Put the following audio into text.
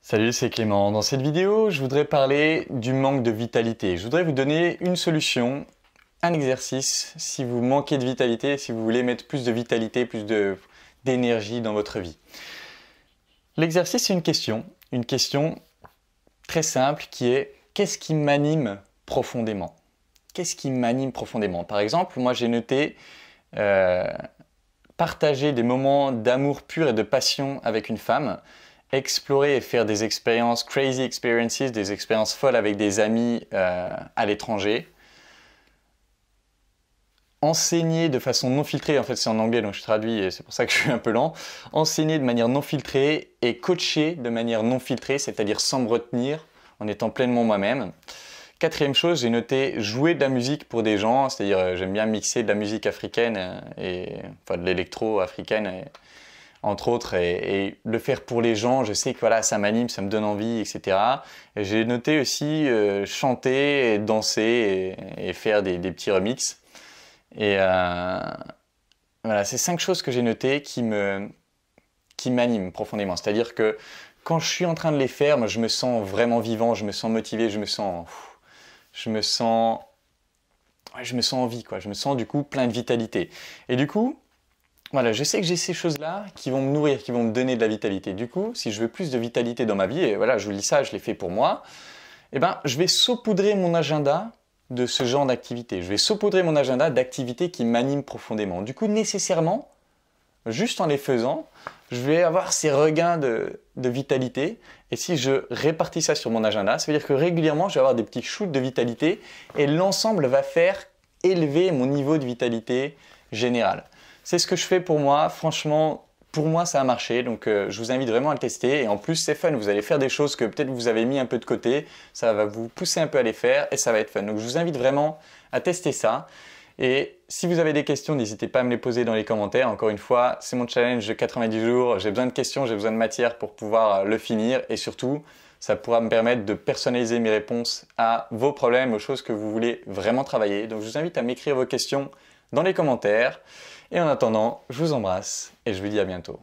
Salut, c'est Clément. Dans cette vidéo, je voudrais parler du manque de vitalité. Je voudrais vous donner une solution, un exercice, si vous manquez de vitalité, si vous voulez mettre plus de vitalité, d'énergie dans votre vie. L'exercice, c'est une question très simple qui est « Qu'est-ce qui m'anime profondément ?» Qu'est-ce qui m'anime profondément? Par exemple, moi j'ai noté partager des moments d'amour pur et de passion avec une femme, explorer et faire des expériences, crazy experiences, des expériences folles avec des amis à l'étranger, enseigner de façon non filtrée, en fait c'est en anglais donc je traduis et c'est pour ça que je suis un peu lent, enseigner de manière non filtrée et coacher de manière non filtrée, c'est-à-dire sans me retenir, en étant pleinement moi-même. Quatrième chose, j'ai noté jouer de la musique pour des gens, c'est-à-dire j'aime bien mixer de la musique africaine, enfin de l'électro africaine, entre autres, et le faire pour les gens, je sais que voilà, ça m'anime, ça me donne envie, etc. Et j'ai noté aussi chanter, et danser et faire des petits remixes. Et voilà, c'est 5 choses que j'ai notées qui m'animent profondément. C'est-à-dire que quand je suis en train de les faire, moi, je me sens vraiment vivant, je me sens motivé, je me sens en vie, quoi. Je me sens du coup plein de vitalité. Et du coup, voilà, je sais que j'ai ces choses-là qui vont me nourrir, qui vont me donner de la vitalité. Du coup, si je veux plus de vitalité dans ma vie, et voilà, je vous dis ça, je l'ai fait pour moi, eh ben, je vais saupoudrer mon agenda de ce genre d'activité. Je vais saupoudrer mon agenda d'activités qui m'animent profondément. Du coup, nécessairement, juste en les faisant, je vais avoir ces regains de vitalité. Et si je répartis ça sur mon agenda, ça veut dire que régulièrement, je vais avoir des petits shoots de vitalité et l'ensemble va faire élever mon niveau de vitalité général. C'est ce que je fais pour moi. Franchement, pour moi, ça a marché. Donc, je vous invite vraiment à le tester. Et en plus, c'est fun. Vous allez faire des choses que peut-être vous avez mis un peu de côté. Ça va vous pousser un peu à les faire et ça va être fun. Donc, je vous invite vraiment à tester ça. Et si vous avez des questions, n'hésitez pas à me les poser dans les commentaires. Encore une fois, c'est mon challenge de 90 jours. J'ai besoin de questions, j'ai besoin de matière pour pouvoir le finir. Et surtout, ça pourra me permettre de personnaliser mes réponses à vos problèmes, aux choses que vous voulez vraiment travailler. Donc, je vous invite à m'écrire vos questions dans les commentaires. Et en attendant, je vous embrasse et je vous dis à bientôt.